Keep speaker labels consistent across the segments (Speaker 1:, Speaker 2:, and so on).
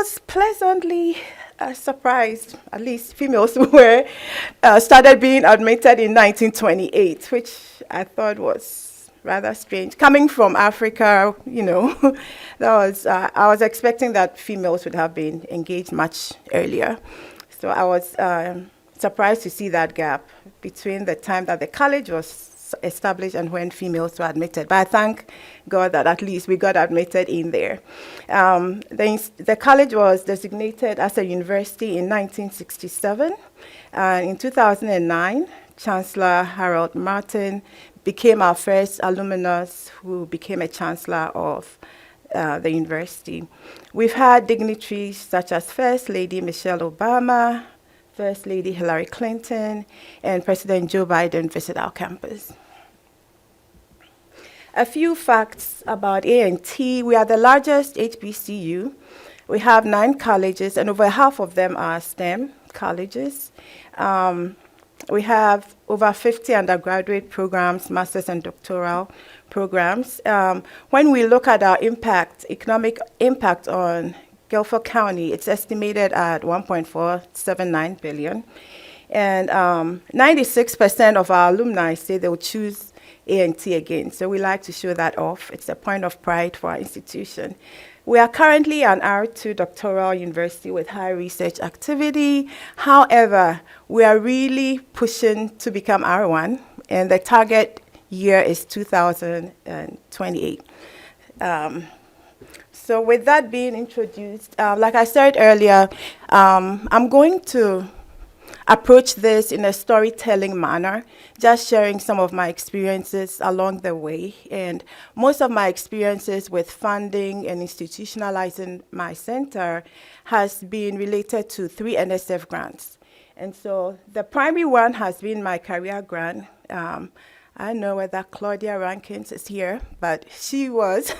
Speaker 1: was pleasantly surprised. At least females were started being admitted in 1928, which I thought was rather strange. Coming from Africa, that was I was expecting that females would have been engaged much earlier. So I was surprised to see that gap between the time that the college was established and when females were admitted. But I thank God that at least we got admitted in there. The college was designated as a university in 1967. In 2009, Chancellor Harold Martin became our first alumnus who became a chancellor of the university. We've had dignitaries such as First Lady Michelle Obama, First Lady Hillary Clinton, and President Joe Biden visit our campus. A few facts about A&T. We are the largest HBCU. We have 9 colleges, and over half of them are STEM colleges. We have over 50 undergraduate programs, master's and doctoral programs. When we look at our economic impact on Guilford County, it's estimated at $1.479 billion. And 96% of our alumni say they'll choose A&T again. So we like to show that off. It's a point of pride for our institution. We are currently an R2 doctoral university with high research activity. However, we are really pushing to become R1, and the target year is 2028. So with that being introduced, like I said earlier, I'm going to approach this in a storytelling manner, just sharing some of my experiences along the way. And most of my experiences with funding and institutionalizing my center has been related to 3 NSF grants. And so the primary one has been my career grant. I don't know whether Claudia Rankins is here, but she was.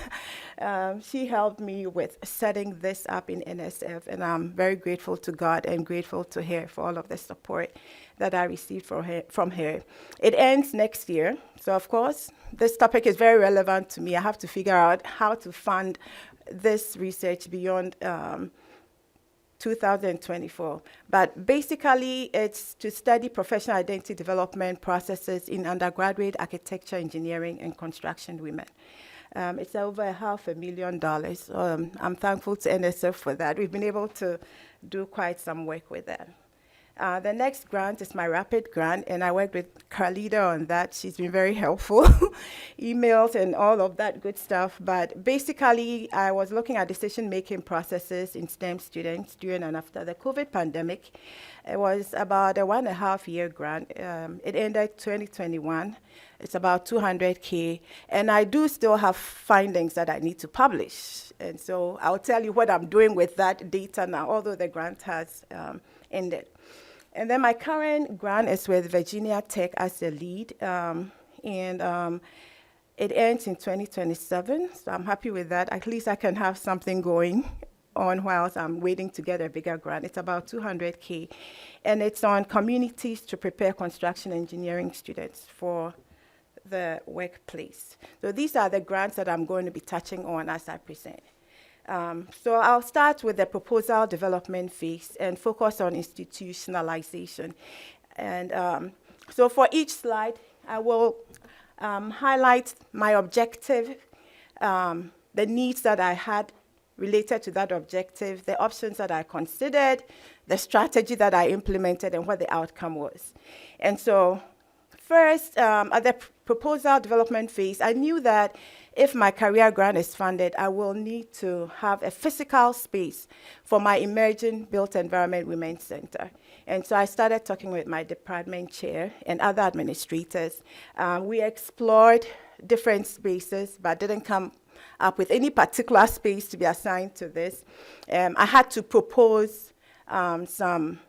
Speaker 1: She helped me with setting this up in NSF, and I'm very grateful to God and grateful to her for all of the support that I received from her. It ends next year, so of course, this topic is very relevant to me. I have to figure out how to fund this research beyond 2024. But basically, it's to study professional identity development processes in undergraduate architecture, engineering, and construction women. It's over $500,000. I'm thankful to NSF for that. We've been able to do quite some work with that. The next grant is my RAPID grant, and I worked with Carlita on that. She's been very helpful, emails and all of that good stuff. But basically, I was looking at decision-making processes in STEM students during and after the COVID pandemic. It was about a 1.5-year grant. It ended 2021. It's about $200K, and I do still have findings that I need to publish. And so I'll tell you what I'm doing with that data now, although the grant has ended. And then my current grant is with Virginia Tech as the lead, and it ends in 2027, so I'm happy with that. At least I can have something going on whilst I'm waiting to get a bigger grant. It's about $200K, and it's on communities to prepare construction engineering students for the workplace. So these are the grants that I'm going to be touching on as I present. So I'll start with the proposal development phase and focus on institutionalization. And so for each slide, I will highlight my objective, the needs that I had related to that objective, the options that I considered, the strategy that I implemented, and what the outcome was. And so first, at the proposal development phase, I knew that if my career grant is funded, I will need to have a physical space for my emerging built environment women's center. And so I started talking with my department chair and other administrators. We explored different spaces, but didn't come up with any particular space to be assigned to this. I had to propose some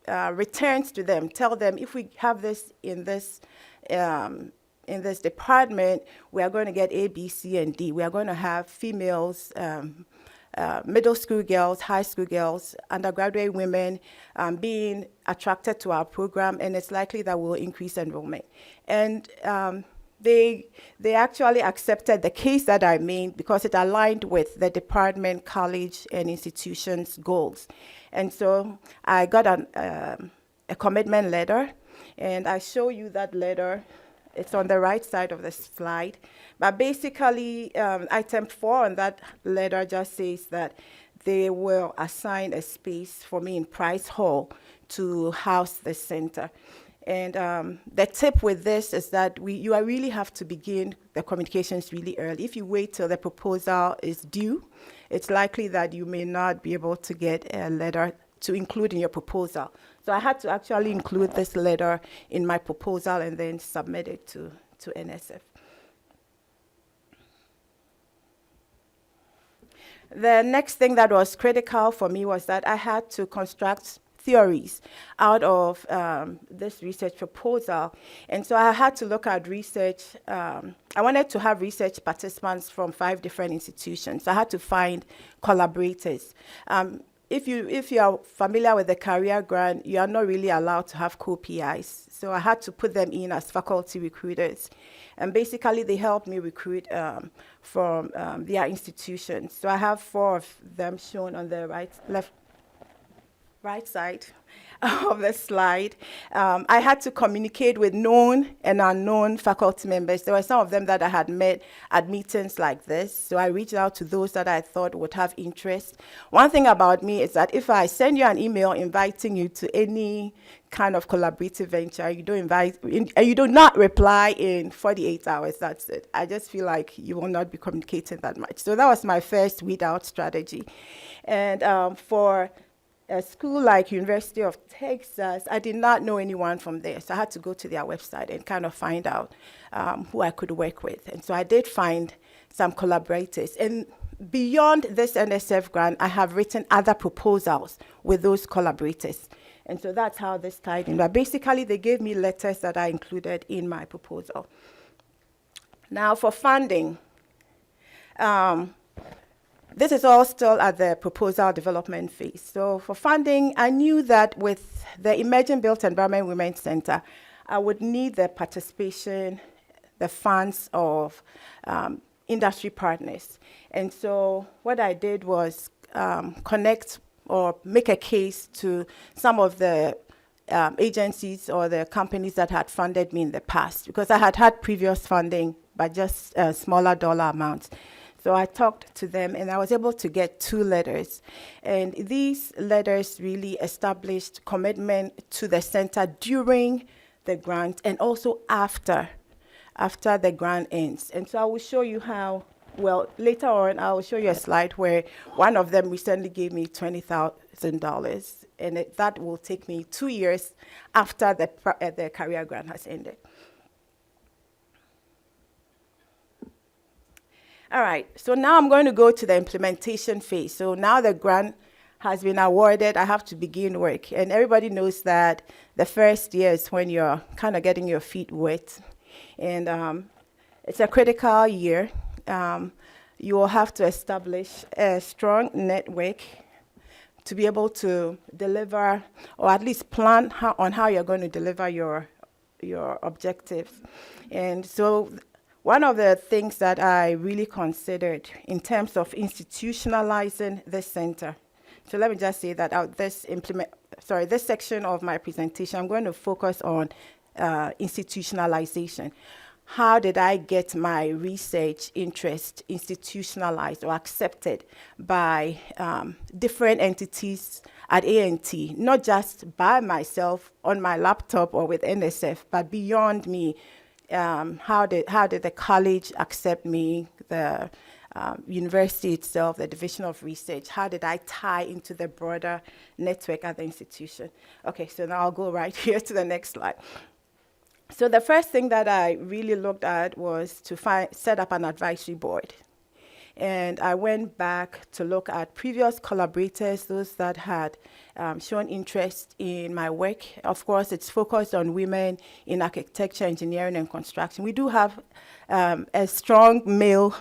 Speaker 1: returns to them, tell them if we have this in this department, we are going to get A, B, C, and D. We are going to have females, middle school girls, high school girls, undergraduate women being attracted to our program, and it's likely that we'll increase enrollment. And they actually accepted the case that I made because it aligned with the department, college, and institution's goals. And so I got a commitment letter, and I show you that letter. It's on the right side of the slide. But basically, item 4 on that letter just says that they will assign a space for me in Price Hall to house the center. And the tip with this is that you really have to begin the communications really early. If you wait till the proposal is due, it's likely that you may not be able to get a letter to include in your proposal. So I had to actually include this letter in my proposal and then submit it to NSF. The next thing that was critical for me was that I had to construct theories out of this research proposal. And so I had to look at research. I wanted to have research participants from 5 different institutions. So I had to find collaborators. If you are familiar with the career grant, you are not really allowed to have co-PIs. So I had to put them in as faculty recruiters. And basically, they helped me recruit from their institutions. So I have 4 of them shown on the right side of the slide. I had to communicate with known and unknown faculty members. There were some of them that I had met at meetings like this, so I reached out to those that I thought would have interest. One thing about me is that if I send you an email inviting you to any kind of collaborative venture, you do not reply in 48 hours, that's it. I just feel like you will not be communicating that much. So that was my first weed out strategy. And for a school like University of Texas, I did not know anyone from there, so I had to go to their website and kind of find out who I could work with. And so I did find some collaborators. And beyond this NSF grant, I have written other proposals with those collaborators. And so that's how this tied in. But basically, they gave me letters that I included in my proposal. Now, for funding, this is all still at the proposal development phase. So for funding, I knew that with the Emerging Built Environment Women's Center, I would need the participation, the funds of industry partners. And so what I did was connect or make a case to some of the agencies or the companies that had funded me in the past, because I had had previous funding, but just smaller dollar amounts. So I talked to them, and I was able to get 2 letters. And these letters really established commitment to the center during the grant and also after the grant ends. And so I will show you how, well, later on, I will show you a slide where one of them recently gave me $20,000, and that will take me 2 years after the career grant has ended. All right, so now I'm going to go to the implementation phase. So now the grant has been awarded, I have to begin work. And everybody knows that the first year is when you're kind of getting your feet wet. And it's a critical year. You will have to establish a strong network to be able to deliver, or at least plan on how you're going to deliver your objectives. And so one of the things that I really considered in terms of institutionalizing this center, so let me just say that this section of my presentation, I'm going to focus on institutionalization. How did I get my research interest institutionalized or accepted by different entities at A&T, not just by myself on my laptop or with NSF, but beyond me? How did the college accept me, the university itself, the division of research? How did I tie into the broader network at the institution? Okay, so now I'll go right here to the next slide. So the first thing that I really looked at was to set up an advisory board. And I went back to look at previous collaborators, those that had shown interest in my work. Of course, it's focused on women in architecture, engineering, and construction. We do have a strong male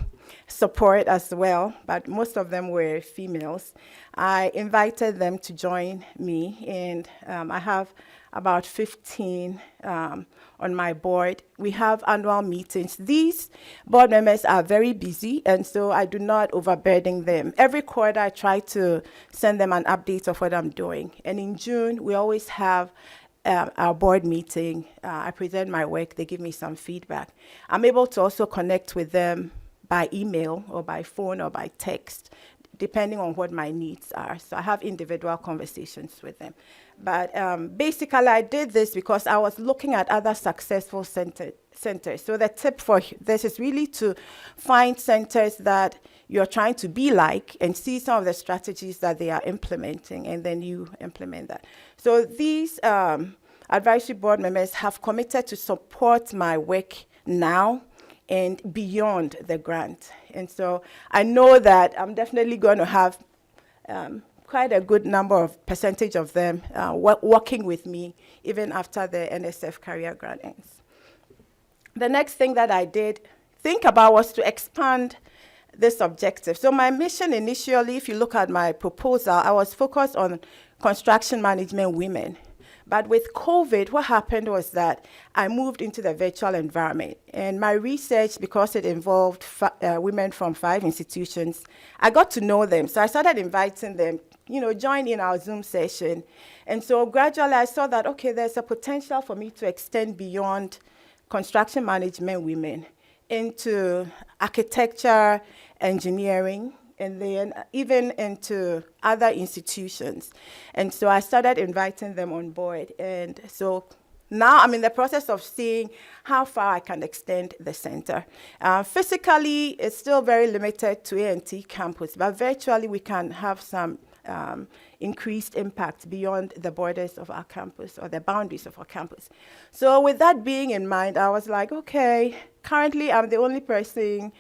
Speaker 1: support as well, but most of them were females. I invited them to join me, and I have about 15 on my board. We have annual meetings. These board members are very busy, and so I do not overburden them. Every quarter, I try to send them an update of what I'm doing. And in June, we always have our board meeting. I present my work. They give me some feedback. I'm able to also connect with them by email or by phone or by text, depending on what my needs are. So I have individual conversations with them. But basically, I did this because I was looking at other successful centers. So the tip for this is really to find centers that you're trying to be like and see some of the strategies that they are implementing, and then you implement that. So these advisory board members have committed to support my work now and beyond the grant. And so I know that I'm definitely going to have quite a good percentage of them working with me even after the NSF career grant ends. The next thing that I did think about was to expand this objective. So my mission initially, if you look at my proposal, I was focused on construction management women. But with COVID, what happened was that I moved into the virtual environment. And my research, because it involved women from 5 institutions, I got to know them. So I started inviting them, join in our Zoom session. And so gradually I saw that, okay, there's a potential for me to extend beyond construction management women into architecture, engineering, and then even into other institutions. And so I started inviting them on board. And so now I'm in the process of seeing how far I can extend the center. Physically, it's still very limited to A&T campus, but virtually we can have some increased impact beyond the borders of our campus or the boundaries of our campus. So with that being in mind, I was like, okay, currently I'm the only person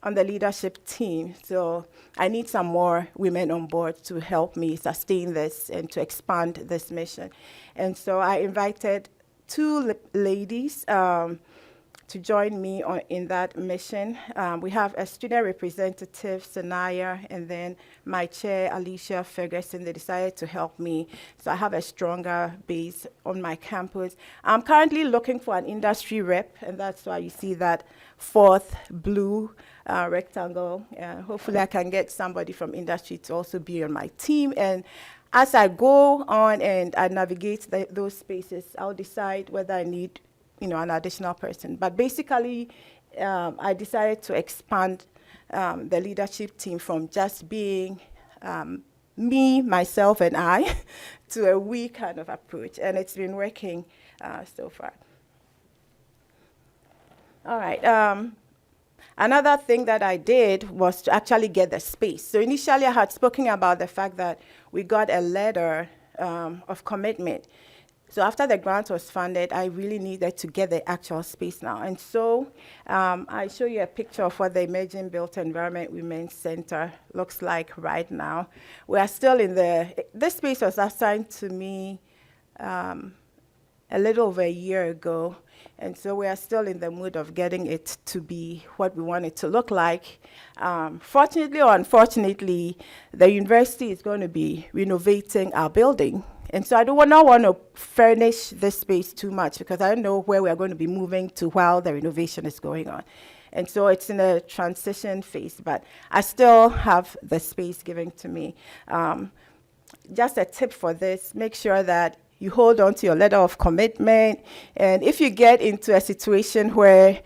Speaker 1: on the leadership team, so I need some more women on board to help me sustain this and to expand this mission. And so I invited 2 ladies to join me in that mission. We have a student representative, Sanaya, and then my chair, Alicia Ferguson. They decided to help me, so I have a stronger base on my campus. I'm currently looking for an industry rep, and that's why you see that 4th blue rectangle. Hopefully I can get somebody from industry to also be on my team. And as I go on and I navigate those spaces, I'll decide whether I need an additional person. But basically, I decided to expand the leadership team from just being me, myself, and I to a we kind of approach. And it's been working so far. All right. Another thing that I did was to actually get the space. So initially, I had spoken about the fact that we got a letter of commitment. So after the grant was funded, I really needed to get the actual space now. And so I show you a picture of what the Emerging Built Environment Women's Center looks like right now. We are still this space was assigned to me a little over a year ago. And so we are still in the mood of getting it to be what we want it to look like. Fortunately or unfortunately, the university is going to be renovating our building. And so I do not want to furnish this space too much because I don't know where we are going to be moving to while the renovation is going on. And so it's in a transition phase, but I still have the space given to me. Just a tip for this, make sure that you hold on to your letter of commitment. And if you get into a situation where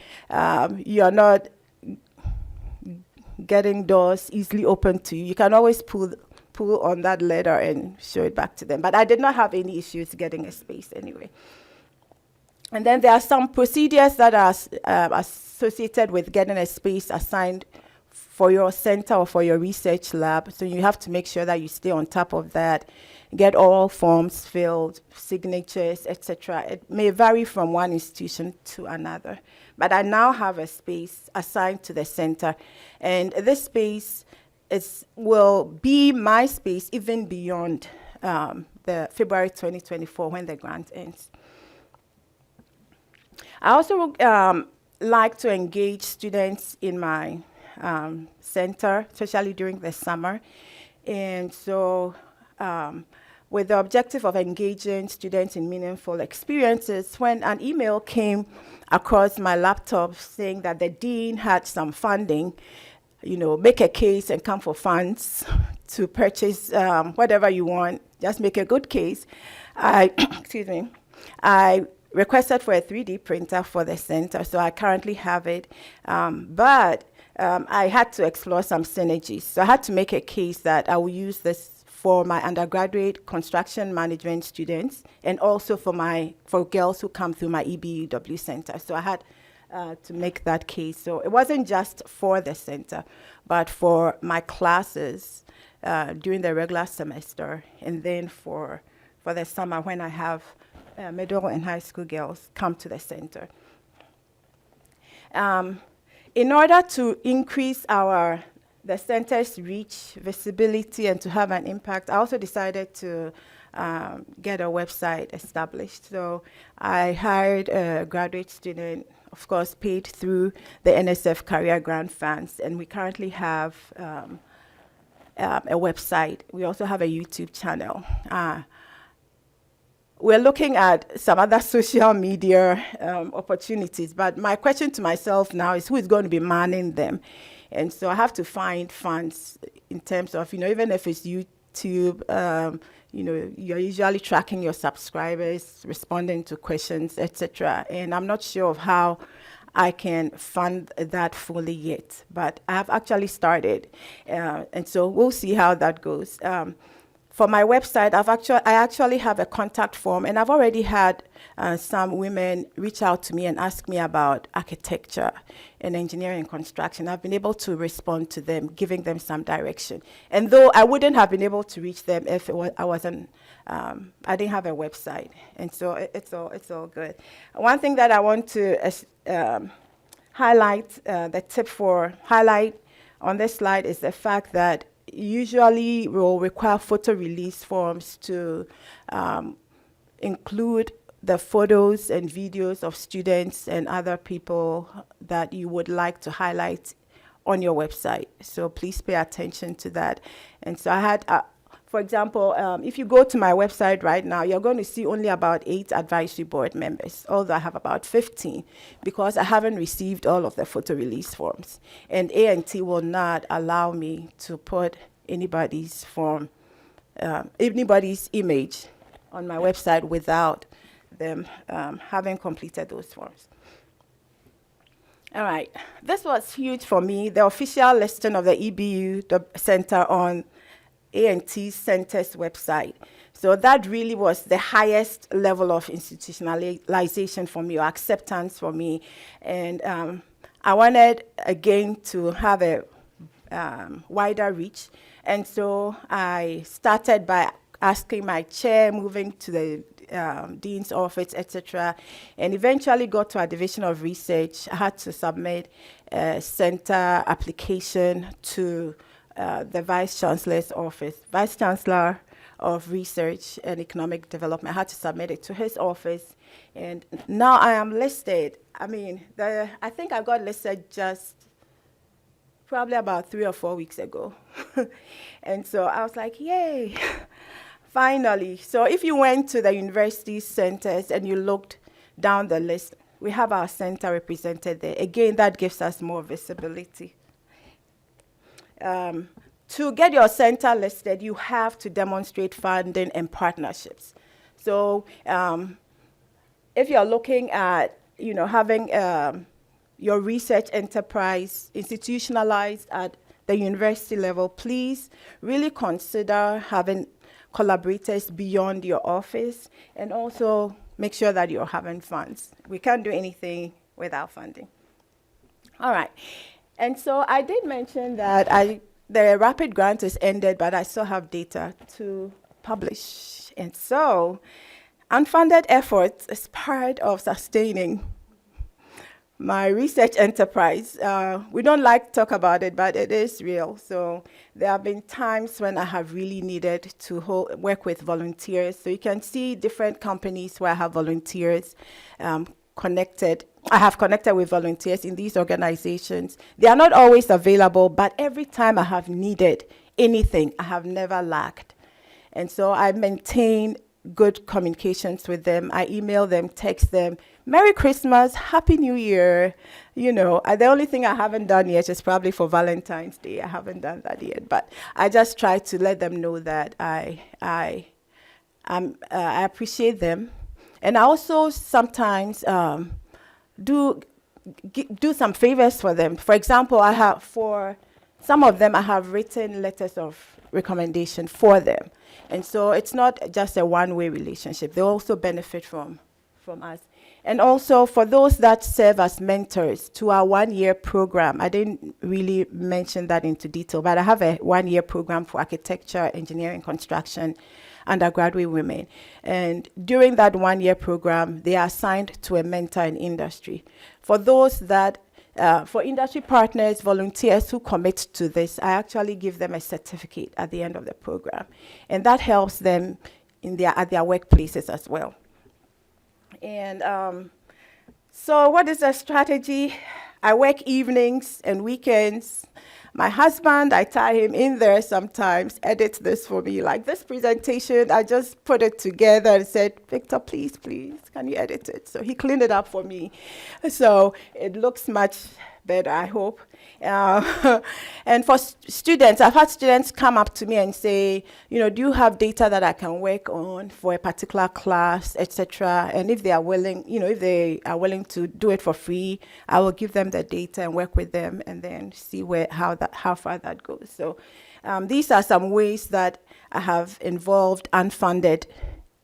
Speaker 1: you're not getting doors easily open to you, you can always pull on that letter and show it back to them. But I did not have any issues getting a space anyway. And then there are some procedures that are associated with getting a space assigned for your center or for your research lab. So you have to make sure that you stay on top of that, get all forms filled, signatures, etc. It may vary from one institution to another. But I now have a space assigned to the center. And this space will be my space even beyond the February 2024 when the grant ends. I also like to engage students in my center, especially during the summer. And so with the objective of engaging students in meaningful experiences, when an email came across my laptop saying that the dean had some funding, make a case and come for funds to purchase whatever you want, just make a good case. Excuse me, I requested for a 3D printer for the center, so I currently have it. But I had to explore some synergies. So I had to make a case that I will use this for my undergraduate construction management students and also for girls who come through my EBUW center. So I had to make that case. So it wasn't just for the center, but for my classes during the regular semester, and then for the summer when I have middle and high school girls come to the center. In order to increase the center's reach, visibility, and to have an impact, I also decided to get a website established. So I hired a graduate student, of course, paid through the NSF Career Grant Funds, and we currently have a website. We also have a YouTube channel. We're looking at some other social media opportunities, but my question to myself now is who is going to be manning them? And so I have to find funds in terms of, even if it's YouTube, you're usually tracking your subscribers, responding to questions, etc. And I'm not sure of how I can fund that fully yet, but I have actually started. And so we'll see how that goes. For my website, I actually have a contact form, and I've already had some women reach out to me and ask me about architecture and engineering and construction. I've been able to respond to them, giving them some direction. And though I wouldn't have been able to reach them if I didn't have a website. And so it's all good. One thing that I want to highlight, the tip for highlight on this slide is the fact that usually will require photo release forms to include the photos and videos of students and other people that you would like to highlight on your website. So please pay attention to that. And so I had, for example, if you go to my website right now, you're going to see only about 8 advisory board members, although I have about 15, because I haven't received all of the photo release forms. And A&T will not allow me to put anybody's form, anybody's image on my website without them having completed those forms. All right, this was huge for me, the official listing of the EBU Center on A&T Center's website. So that really was the highest level of institutionalization for me, or acceptance for me. And I wanted, again, to have a wider reach. And so I started by asking my chair, moving to the dean's office, etc., and eventually got to a division of research. I had to submit a center application to the Vice Chancellor's office. Vice Chancellor of Research and Economic Development. I had to submit it to his office, and now I am listed. I mean, I think I got listed just probably about 3 or 4 weeks ago. And so I was like, yay, finally. So if you went to the university centers and you looked down the list, we have our center represented there. Again, that gives us more visibility. To get your center listed, you have to demonstrate funding and partnerships. So if you're looking at, having your research enterprise institutionalized at the university level, please really consider having collaborators beyond your office, and also make sure that you're having funds. We can't do anything without funding. All right. And so I did mention that the rapid grant is ended, but I still have data to publish. And so unfunded efforts is part of sustaining my research enterprise. We don't like to talk about it, but it is real. So there have been times when I have really needed to work with volunteers. So you can see different companies where I have volunteers connected. I have connected with volunteers in these organizations. They are not always available, but every time I have needed anything, I have never lacked. And so I maintain good communications with them. I email them, text them, Merry Christmas, Happy New Year. The only thing I haven't done yet is probably for Valentine's Day. I haven't done that yet, but I just try to let them know that I appreciate them. And I also sometimes do some favors for them. For example, for some of them, I have written letters of recommendation for them. And so it's not just a one-way relationship. They also benefit from us. And also for those that serve as mentors to our one-year program, I didn't really mention that into detail, but I have a one-year program for architecture, engineering, construction, undergraduate women. And during that one-year program, they are assigned to a mentor in industry. For those that for industry partners, volunteers who commit to this, I actually give them a certificate at the end of the program. And that helps them at their workplaces as well. And so what is the strategy? I work evenings and weekends. My husband, I tie him in there sometimes, edits this for me. Like this presentation, I just put it together and said, Victor, please, can you edit it? So he cleaned it up for me. So it looks much better, I hope. And for students, I've had students come up to me and say, do you have data that I can work on for a particular class, etc. And if they are willing, to do it for free, I will give them the data and work with them and then see how far that goes. So these are some ways that I have involved unfunded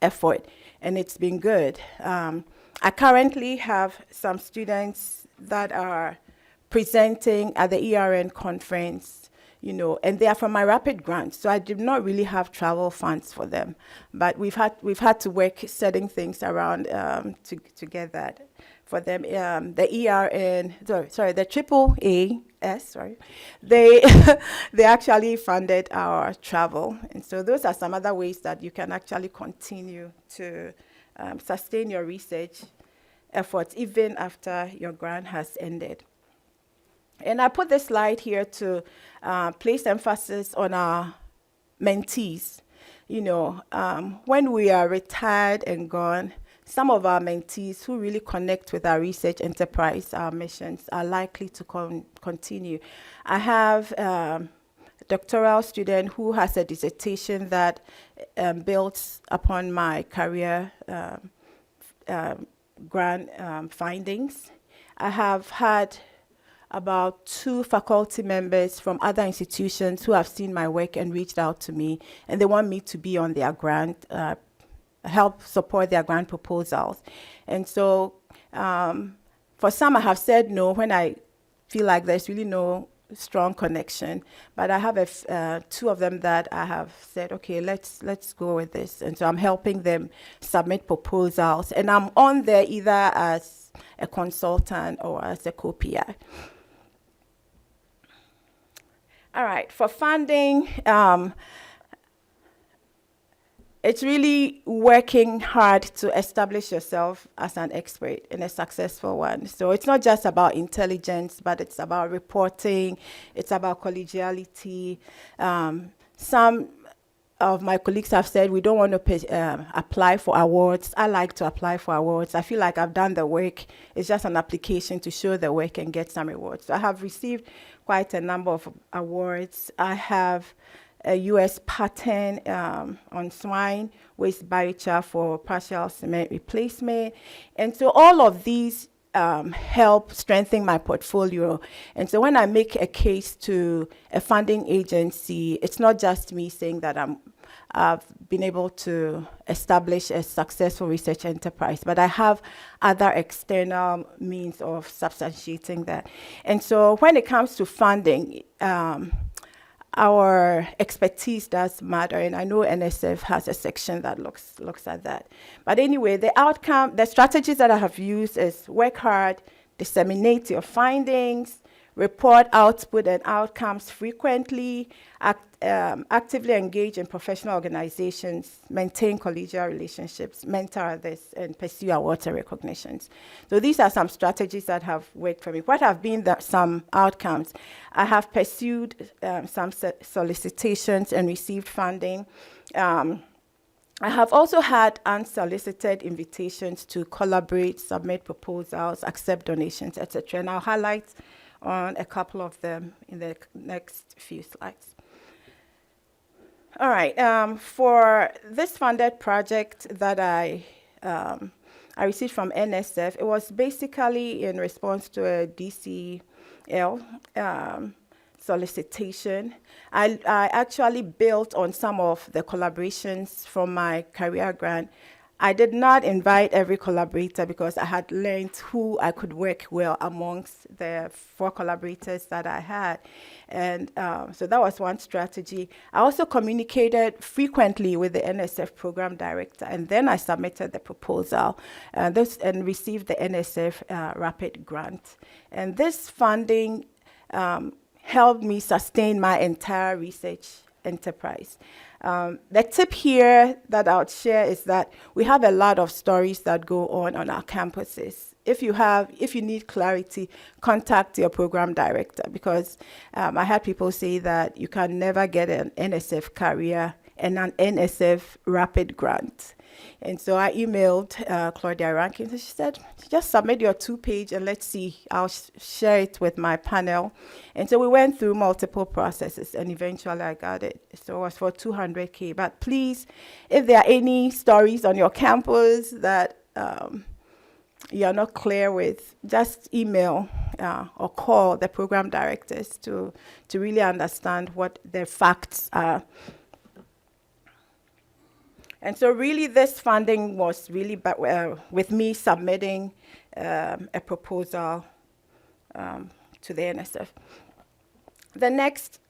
Speaker 1: effort, and it's been good. I currently have some students that are presenting at the ERN conference, and they are from my rapid grant, so I did not really have travel funds for them. But we've had to work setting things around to get that for them. The ERN, the AAAS, they they actually funded our travel, and so those are some other ways that you can actually continue to sustain your research efforts even after your grant has ended. And I put this slide here to place emphasis on our mentees. When we are retired and gone, some of our mentees who really connect with our research enterprise, our missions, are likely to continue. I have a doctoral student who has a dissertation that builds upon my career grant findings. I have had about 2 faculty members from other institutions who have seen my work and reached out to me, and they want me to be on their grant, help support their grant proposals. And so for some, I have said no when I feel like there's really no strong connection, but I have 2 of them that I have said, okay, let's go with this. And so I'm helping them submit proposals, and I'm on there either as a consultant or as a co-PI. All right, for funding, it's really working hard to establish yourself as an expert and a successful one. So it's not just about intelligence, but it's about reporting, it's about collegiality. Some of my colleagues have said we don't want to apply for awards. I like to apply for awards. I feel like I've done the work. It's just an application to show the work and get some rewards. So I have received quite a number of awards. I have a U.S. patent on swine waste biochar for partial cement replacement. And so all of these help strengthen my portfolio. And so when I make a case to a funding agency, it's not just me saying that I've been able to establish a successful research enterprise, but I have other external means of substantiating that. And so when it comes to funding, our expertise does matter, and I know NSF has a section that looks at that. But anyway, the outcome, the strategies that I have used is work hard, disseminate your findings, report output and outcomes frequently, actively engage in professional organizations, maintain collegial relationships, mentor others, and pursue awards and recognitions. So these are some strategies that have worked for me. What have been some outcomes? I have pursued some solicitations and received funding. I have also had unsolicited invitations to collaborate, submit proposals, accept donations, etc. And I'll highlight on a couple of them in the next few slides. All right, for this funded project that I received from NSF, it was basically in response to a DCL solicitation. I actually built on some of the collaborations from my career grant. I did not invite every collaborator because I had learned who I could work well amongst the 4 collaborators that I had. And so that was one strategy. I also communicated frequently with the NSF program director, and then I submitted the proposal and received the NSF rapid grant. And this funding helped me sustain my entire research enterprise. The tip here that I would share is that we have a lot of stories that go on our campuses. If you need clarity, contact your program director, because I had people say that you can never get an NSF career and an NSF rapid grant. And so I emailed Claudia Rankins, and she said, just submit your 2-page and let's see. I'll share it with my panel. And so we went through multiple processes, and eventually I got it. So it was for $200K. But please, if there are any stories on your campus that you're not clear with, just email or call the program directors to really understand what the facts are. And so really this funding was really with me submitting a proposal to the NSF. The next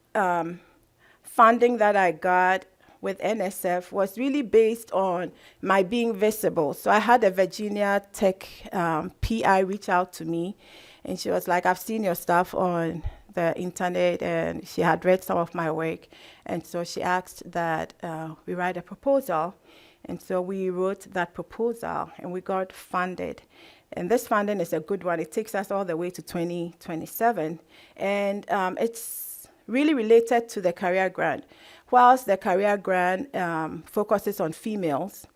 Speaker 1: funding that I got with NSF was really based on my being visible. So I had a Virginia Tech PI reach out to me, and she was like, I've seen your stuff on the internet, and she had read some of my work. And so she asked that we write a proposal. And so we wrote that proposal, and we got funded. And this funding is a good one. It takes us all the way to 2027. And it's really related to the career grant. Whilst the career grant focuses on females,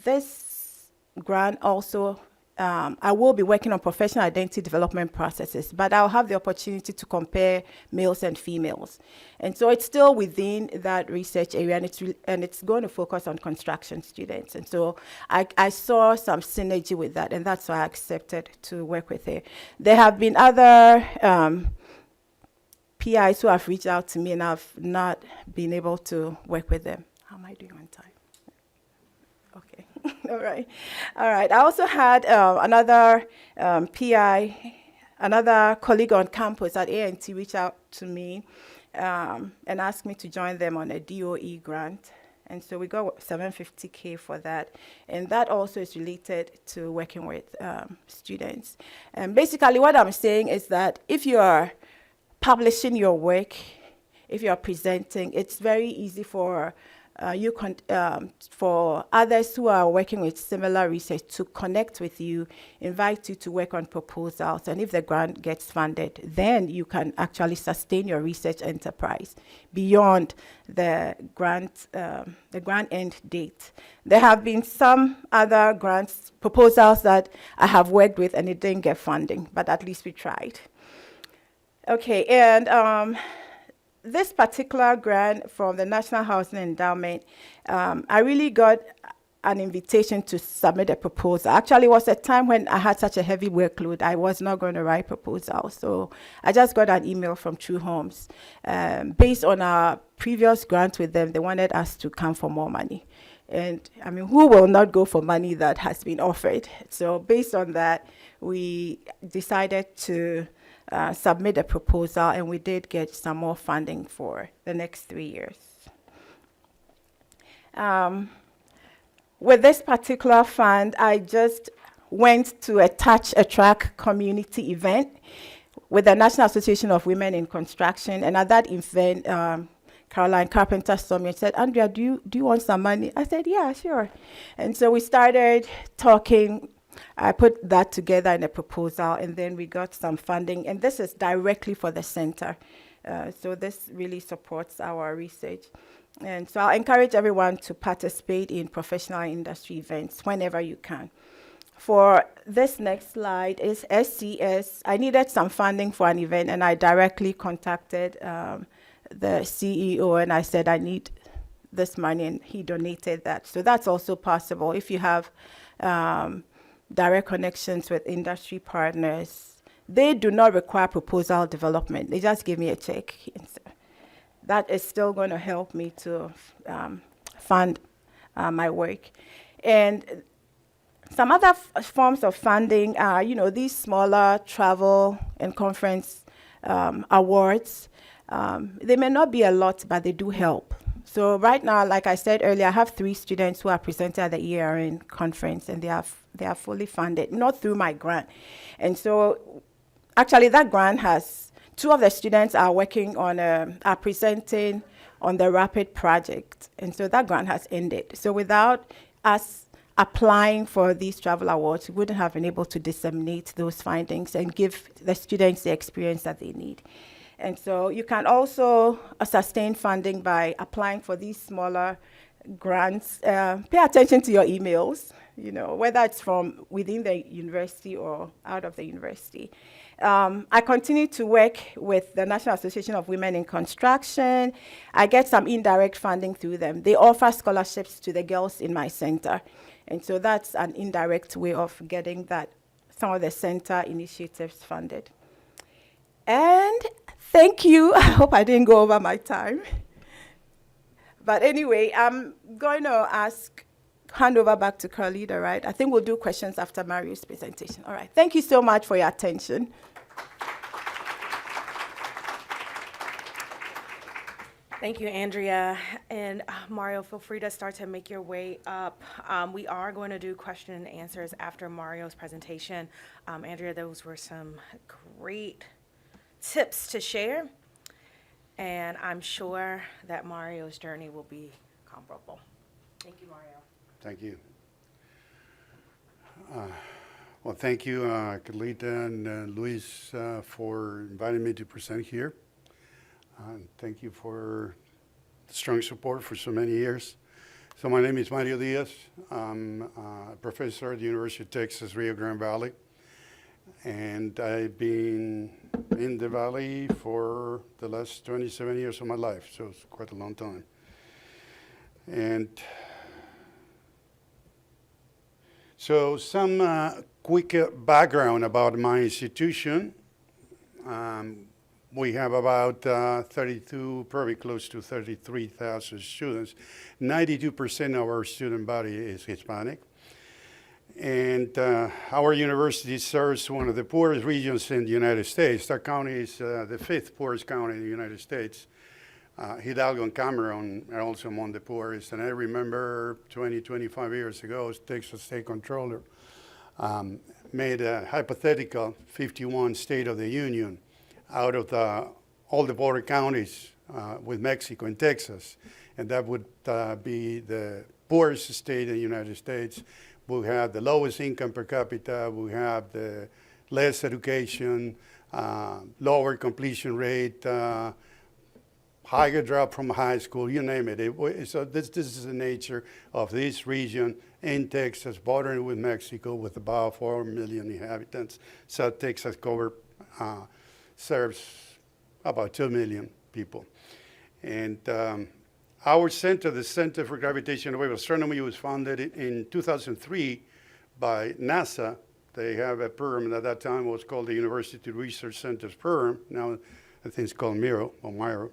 Speaker 1: this grant also I will be working on professional identity development processes, but I'll have the opportunity to compare males and females. And so it's still within that research area, and it's going to focus on construction students. And so I saw some synergy with that, and that's why I accepted to work with her. There have been other PIs who have reached out to me, and I've not been able to work with them. How am I doing on time? Okay. All right. I also had another PI, another colleague on campus at A&T reach out to me and ask me to join them on a DOE grant. And so we got $750K for that. And that also is related to working with students. And basically what I'm saying is that if you are publishing your work, if you are presenting, it's very easy for for others who are working with similar research to connect with you, invite you to work on proposals, and if the grant gets funded, then you can actually sustain your research enterprise beyond the grant end date. There have been some other grants proposals that I have worked with and it didn't get funding, but at least we tried. Okay, and this particular grant from the National Housing Endowment, I really got an invitation to submit a proposal. Actually, it was a time when I had such a heavy workload, I was not going to write proposals. So I just got an email from True Homes. Based on our previous grant with them, they wanted us to come for more money. And I mean, who will not go for money that has been offered? So based on that, we decided to submit a proposal, and we did get some more funding for the next 3 years. With this particular fund, I just went to a Touch a Track community event with the National Association of Women in Construction. And at that event, Caroline Carpenter saw me and said, Andrea, do you want some money? I said, yeah, sure. And so we started talking. I put that together in a proposal, and then we got some funding. And this is directly for the center. So this really supports our research. And so I'll encourage everyone to participate in professional industry events whenever you can. For this next slide is SCS. I needed some funding for an event, and I directly contacted the CEO, and I said, I need this money, and he donated that. So that's also possible if you have direct connections with industry partners. They do not require proposal development. They just give me a check. And so that is still going to help me to fund my work. And some other forms of funding are, these smaller travel and conference awards. They may not be a lot, but they do help. So right now, like I said earlier, I have 3 students who are presented at the ERN conference, and they are fully funded, not through my grant. And so actually that grant has, 2 of the students are working on, are presenting on the RAPID project. And so that grant has ended. So without us applying for these travel awards, we wouldn't have been able to disseminate those findings and give the students the experience that they need. And so you can also sustain funding by applying for these smaller grants. Pay attention to your emails, whether it's from within the university or out of the university. I continue to work with the National Association of Women in Construction. I get some indirect funding through them. They offer scholarships to the girls in my center. And so that's an indirect way of getting some of the center initiatives funded. And thank you. I hope I didn't go over my time. But anyway, I'm going to hand over back to Carlita, right? I think we'll do questions after Mario's presentation. All right. Thank you so much for your attention.
Speaker 2: Thank you, Andrea. And Mario, feel free to start to make your way up. We are going to do question and answers after Mario's presentation. Andrea, those were some great tips to share. And I'm sure that Mario's journey will be comparable. Thank you, Mario.
Speaker 3: Thank you. Well, thank you, Carlita and Luis, for inviting me to present here. Thank you for the strong support for so many years. So my name is Mario Diaz. I'm a professor at the University of Texas, Rio Grande Valley. And I've been in the Valley for the last 27 years of my life, so it's quite a long time. And so some quick background about my institution. We have about 32, probably close to 33,000 students. 92% of our student body is Hispanic. And our university serves one of the poorest regions in the United States. That county is the 5th poorest county in the United States. Hidalgo and Cameron are also among the poorest. And I remember 20, 25 years ago, Texas State Controller made a hypothetical 51 State of the Union out of all the border counties with Mexico and Texas. And that would be the poorest state in the United States. We have the lowest income per capita. We have the less education, lower completion rate, higher drop from high school, you name it. So this is the nature of this region in Texas, bordering with Mexico, with about 4 million inhabitants. South Texas serves about 2 million people. And our center, the Center for Gravitational Wave Astronomy, was founded in 2003 by NASA. They have a program at that time was called the University Research Centers Program. Now I think it's called MIRO or MIRO.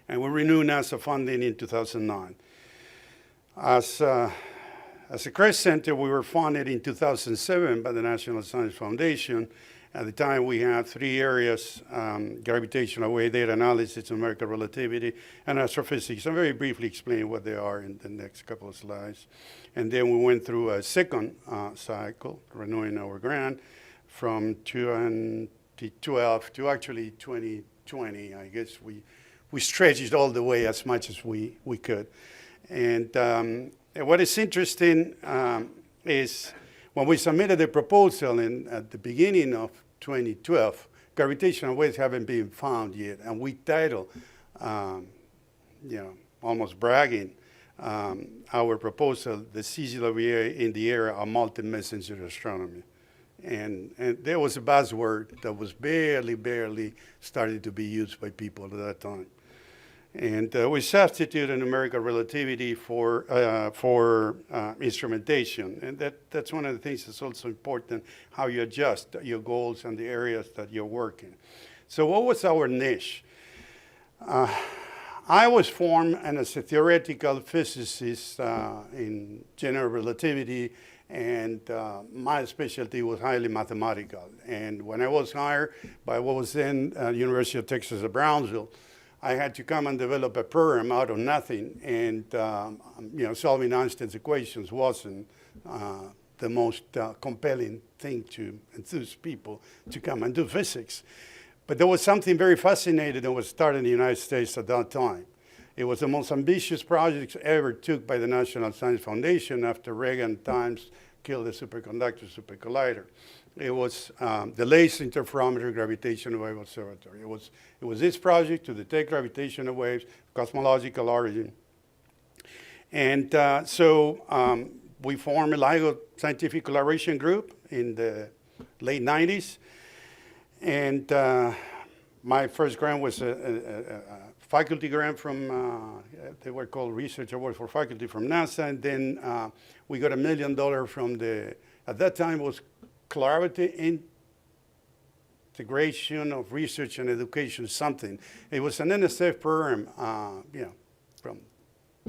Speaker 3: And we renewed NASA funding in 2009. As a CREST Center, we were funded in 2007 by the National Science Foundation. At the time, we had three areas, gravitational wave, data analysis, numerical relativity, and astrophysics. I'll very briefly explain what they are in the next couple of slides. And then we went through a second cycle, renewing our grant, from 2012 to actually 2020. I guess we stretched it all the way as much as we could. And what is interesting is when we submitted the proposal at the beginning of 2012, gravitational waves haven't been found yet. And we titled, almost bragging, our proposal, the CGWA in the era of multi-messenger astronomy. And there was a buzzword that was barely started to be used by people at that time. And we substituted numerical relativity for instrumentation. And that's one of the things that's also important, how you adjust your goals and the areas that you're working. So what was our niche? I was formed as a theoretical physicist in general relativity, and my specialty was highly mathematical. And when I was hired by what was then University of Texas at Brownsville, I had to come and develop a program out of nothing, and solving Einstein's equations wasn't the most compelling thing to enthuse people to come and do physics. But there was something very fascinating that was started in the United States at that time. It was the most ambitious project ever took by the National Science Foundation after Reagan times killed the superconductor supercollider. It was the Laser Interferometer Gravitational Wave Observatory. It was this project to detect gravitational waves, cosmological origin. And so we formed a LIGO scientific collaboration group in the late 90s. And my first grant was a faculty grant from, they were called Research Award for Faculty from NASA. And then we got $1 million from at that time it was Collaborative Integration of Research and Education, something. It was an NSF program, from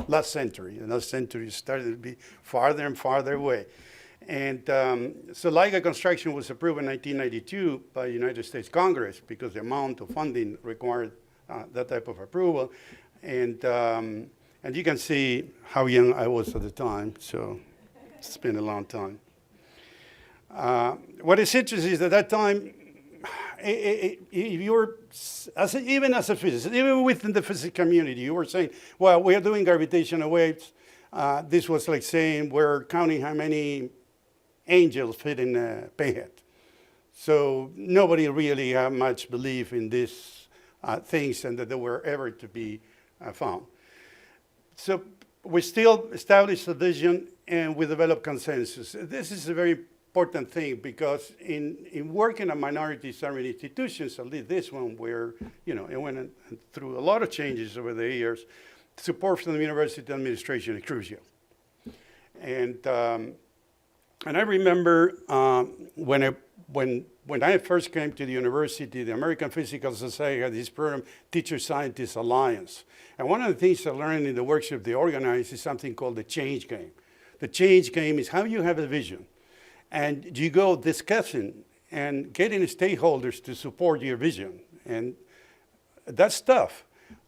Speaker 3: last century. And last century started to be farther and farther away. And so LIGO construction was approved in 1992 by the United States Congress because the amount of funding required that type of approval. And you can see how young I was at the time, so it's been a long time. What is interesting is at that time, if you were, even as a physicist, even within the physics community, you were saying, well, we are doing gravitational waves. This was like saying we're counting how many angels fit in a pinhead. So nobody really had much belief in these things and that they were ever to be found. So we still established a vision and we developed consensus. This is a very important thing because in working at minority serving institutions, at least this one where, it went through a lot of changes over the years, support from the university administration is crucial. And I remember when I first came to the university, the American Physical Society had this program, Teacher-Scientist Alliance. And one of the things I learned in the workshop they organized is something called the change game. The change game is how you have a vision. And you go discussing and getting stakeholders to support your vision. And that's tough.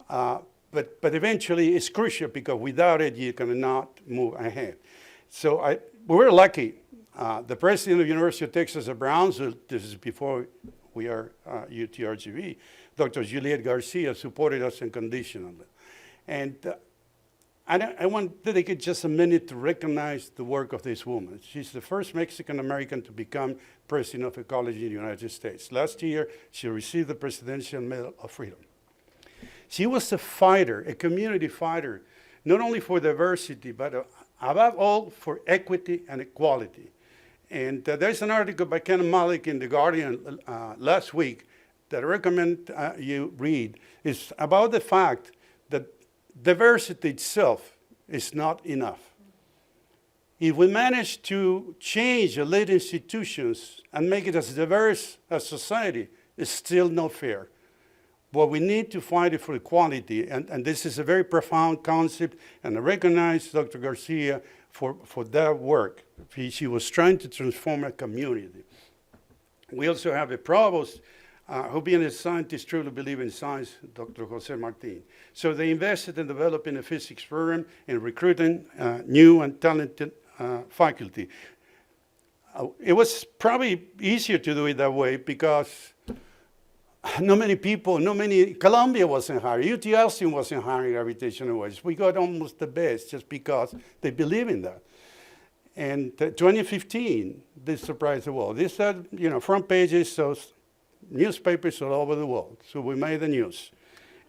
Speaker 3: But eventually it's crucial because without it, you cannot move ahead. So we were lucky. The president of the University of Texas at Brownsville, this is before we are UTRGV, Dr. Juliet Garcia supported us unconditionally. And I want to dedicate just a minute to recognize the work of this woman. She's the first Mexican-American to become president of a college in the United States. Last year, she received the Presidential Medal of Freedom. She was a fighter, a community fighter, not only for diversity, but above all, for equity and equality. And there's an article by Ken Malik in The Guardian last week that I recommend you read. It's about the fact that diversity itself is not enough. If we manage to change elite institutions and make it as diverse as society, it's still not fair. What we need to fight is for equality, and this is a very profound concept, and I recognize Dr. Garcia for that work. She was trying to transform a community. We also have a provost who, being a scientist, truly believe in science, Dr. Jose Martin. So they invested in developing a physics program and recruiting new and talented faculty. It was probably easier to do it that way because Columbia wasn't hiring, UT Austin wasn't hiring gravitational waves. We got almost the best just because they believe in that. And 2015, this surprised the world. This had, front pages, so newspapers all over the world. So we made the news.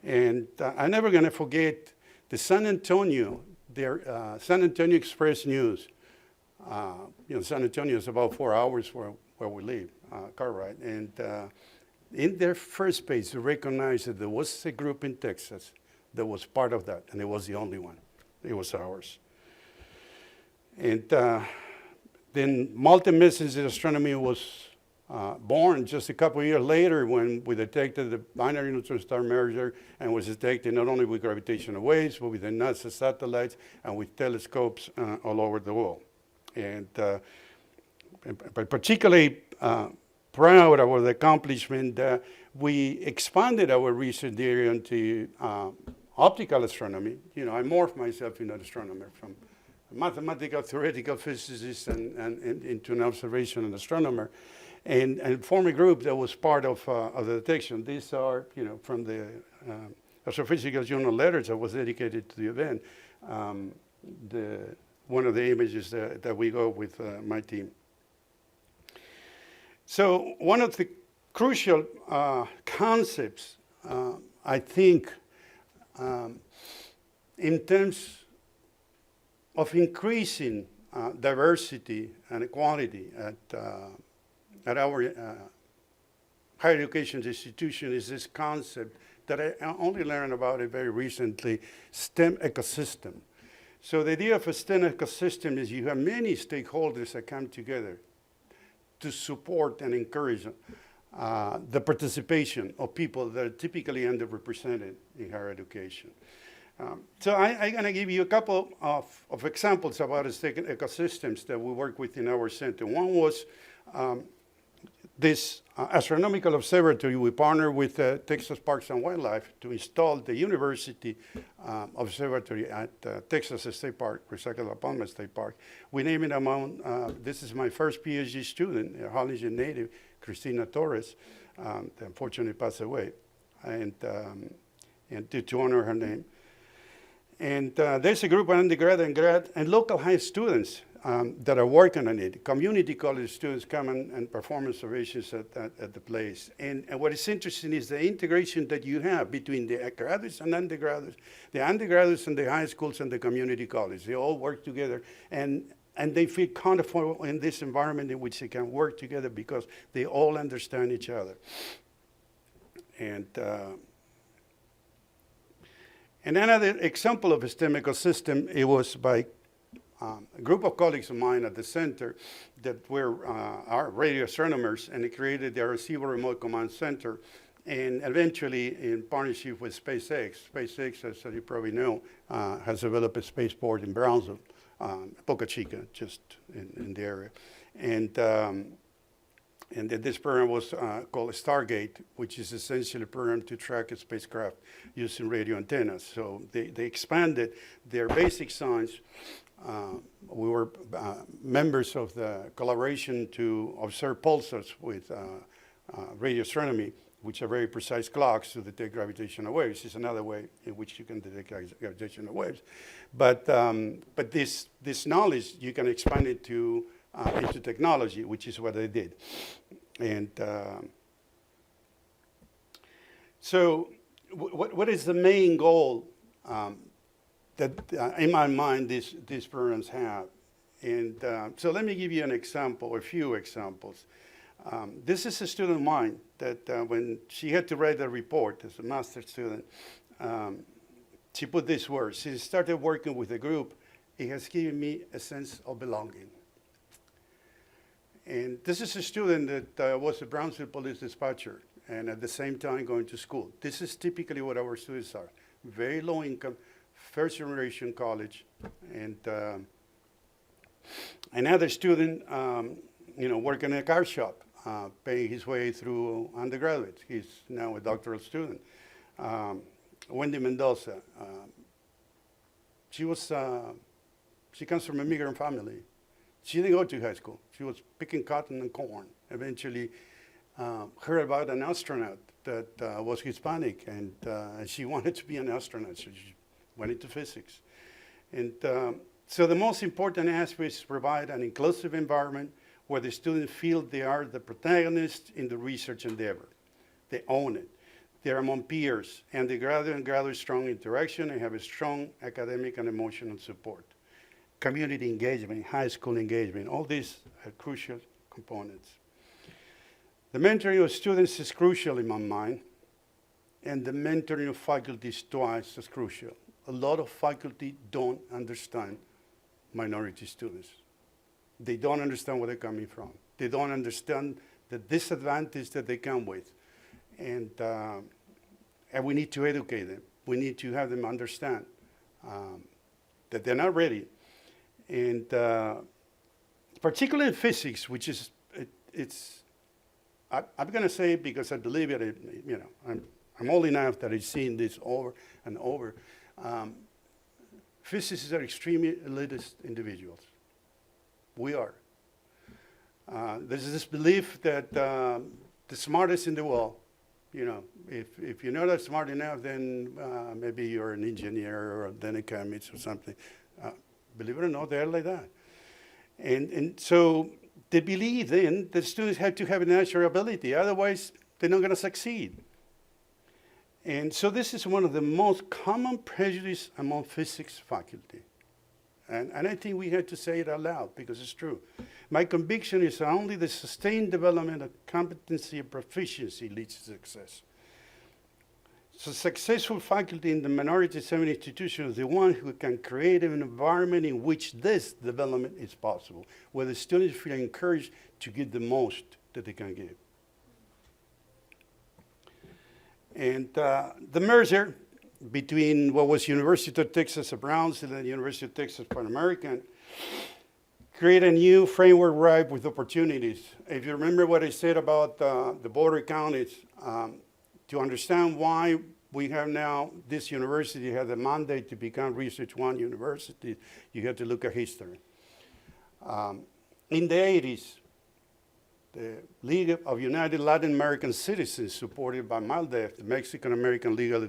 Speaker 3: And I'm never going to forget the San Antonio Express News. San Antonio is about 4 hours where we live, car ride. And in their first page, they recognized that there was a group in Texas that was part of that, and it was the only one. It was ours. And then multi-messenger astronomy was born just a couple of years later when we detected the binary neutron star merger and was detected not only with gravitational waves, but with the NASA satellites and with telescopes all over the world. And particularly proud of the accomplishment that we expanded our research area into optical astronomy. I morphed myself into an astronomer from mathematical, theoretical physicist and into an observational astronomer, and formed a group that was part of the detection. These are, from the Astrophysical Journal letters that was dedicated to the event, one of the images that we go with my team. So one of the crucial concepts, I think, in terms of increasing diversity and equality at our higher education institution is this concept that I only learned about it very recently, STEM ecosystem. So the idea of a STEM ecosystem is you have many stakeholders that come together to support and encourage the participation of people that are typically underrepresented in higher education. So I'm going to give you a couple of examples about ecosystems that we work with in our center. One was this astronomical observatory. We partnered with Texas Parks and Wildlife to install the university observatory at Texas State Park, Recycle Palma State Park. We named it among, this is my first PhD student, a Harlingen native, Cristina Torres, that unfortunately passed away, and to honor her name. And there's a group of undergrad and grad and local high students that are working on it. Community college students come and perform observations at the place. And what is interesting is the integration that you have between the graduates and undergraduates, the undergraduates and the high schools and the community college. They all work together, and they feel comfortable in this environment in which they can work together because they all understand each other. And another example of a STEM ecosystem, it was by a group of colleagues of mine at the center that were our radio astronomers, and they created the Receiver Remote Command Center, and eventually in partnership with SpaceX. SpaceX, as you probably know, has developed a spaceport in Brownsville, Boca Chica, just in the area. And this program was called Stargate, which is essentially a program to track a spacecraft using radio antennas. So they expanded their basic science. We were members of the collaboration to observe pulsars with radio astronomy, which are very precise clocks to detect gravitational waves. It's another way in which you can detect gravitational waves. But this knowledge, you can expand it to into technology, which is what they did. And so what is the main goal that, in my mind, these programs have? And so let me give you an example, a few examples. This is a student of mine that when she had to write a report as a master's student, she put these words. She started working with a group. It has given me a sense of belonging. And this is a student that was a Brownsville police dispatcher and at the same time going to school. This is typically what our students are. Very low income, first generation college. And another student, working in a car shop. paying his way through undergraduate. He's now a doctoral student. Wendy Mendoza, she comes from a migrant family. She didn't go to high school. She was picking cotton and corn. Eventually heard about an astronaut that was Hispanic, and she wanted to be an astronaut, so she went into physics. And so the most important aspect is to provide an inclusive environment where the students feel they are the protagonists in the research endeavor. They own it. They're among peers, and they gather strong interaction and have a strong academic and emotional support. Community engagement, high school engagement, all these are crucial components. The mentoring of students is crucial in my mind, and the mentoring of faculty is twice as crucial. A lot of faculty don't understand minority students. They don't understand where they're coming from. They don't understand the disadvantage that they come with. And we need to educate them. We need to have them understand that they're not ready. And particularly in physics, which is, I'm going to say it because I believe it, you know, I'm old enough that I've seen this over and over. Physicists are extremely elitist individuals. We are. There's this belief that the smartest in the world, you know, if you're not smart enough, then maybe you're an engineer or then a chemist or something. Believe it or not, they're like that. And so they believe then that students have to have a natural ability, otherwise they're not going to succeed. And so this is one of the most common prejudices among physics faculty. And I think we have to say it out loud because it's true. My conviction is that only the sustained development of competency and proficiency leads to success. So successful faculty in the minority STEM institution is the one who can create an environment in which this development is possible, where the students feel encouraged to give the most that they can give. And the merger between what was University of Texas at Brownsville and University of Texas Pan American create a new framework ripe with opportunities. If you remember what I said about the border counties, to understand why we have now this university has a mandate to become Research One University, you have to look at history. In the 80s, the League of United Latin American Citizens, supported by MALDEF, the Mexican-American Legal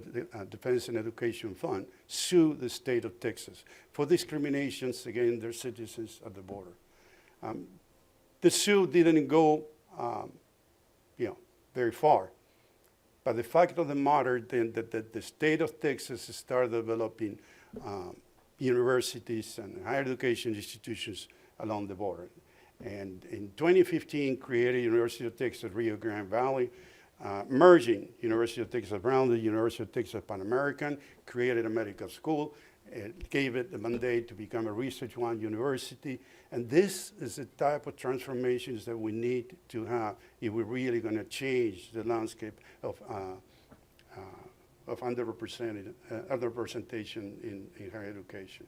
Speaker 3: Defense and Education Fund, sued the state of Texas for discriminations against their citizens at the border. The suit didn't go very far, but the fact of the matter then that the state of Texas started developing universities and higher education institutions along the border. And in 2015, created University of Texas Rio Grande Valley, merging University of Texas Brownsville, University of Texas Pan American, created a medical school, it gave it the mandate to become a Research One University. And this is the type of transformations that we need to have if we're really going to change the landscape of underrepresentation in higher education.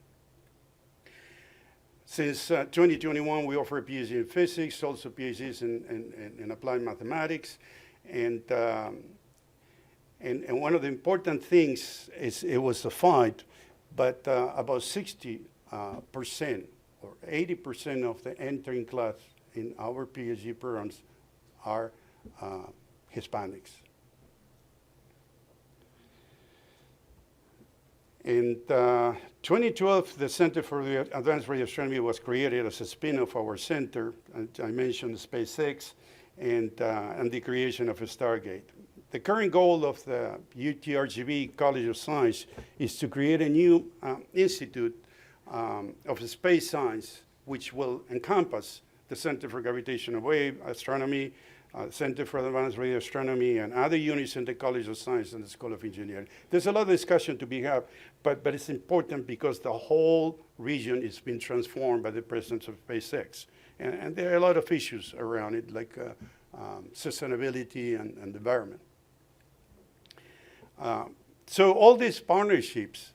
Speaker 3: Since 2021, we offer a PhD in physics, also PhDs in applied mathematics. And one of the important things is it was a fight, but about 60% or 80% of the entering class in our PhD programs are Hispanics. In 2012, the Center for the Advanced Radio Astronomy was created as a spin-off of our center. I mentioned SpaceX and the creation of a Stargate. The current goal of the UTRGV College of Science is to create a new institute of space science, which will encompass the Center for Gravitational Wave Astronomy, Center for Advanced Radio Astronomy, and other units in the College of Science and the School of Engineering. There's a lot of discussion to be had, but it's important because the whole region is being transformed by the presence of SpaceX. And there are a lot of issues around it, like sustainability and environment. So all these partnerships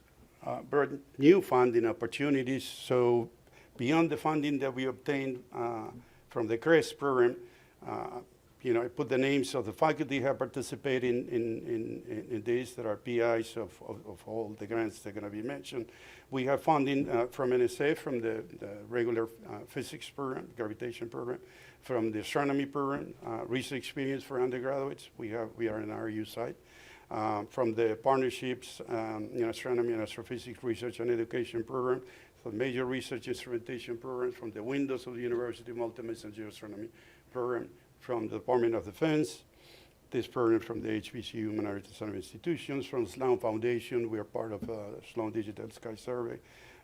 Speaker 3: brought new funding opportunities. So beyond the funding that we obtained from the CREST program, I put the names of the faculty who have participated in this. There are PIs of all the grants that are going to be mentioned. We have funding from NSF, from the regular physics program, gravitation program, from the astronomy program, research experience for undergraduates. We are in our RU site. From the partnerships in astronomy and astrophysics research and education program, so major research instrumentation programs from the windows of the University of Multimedia and Geoastronomy program, from the Department of Defense, this program from the HBCU Minority Astronomy Institutions, from the Sloan Foundation, we are part of Sloan Digital Sky Survey,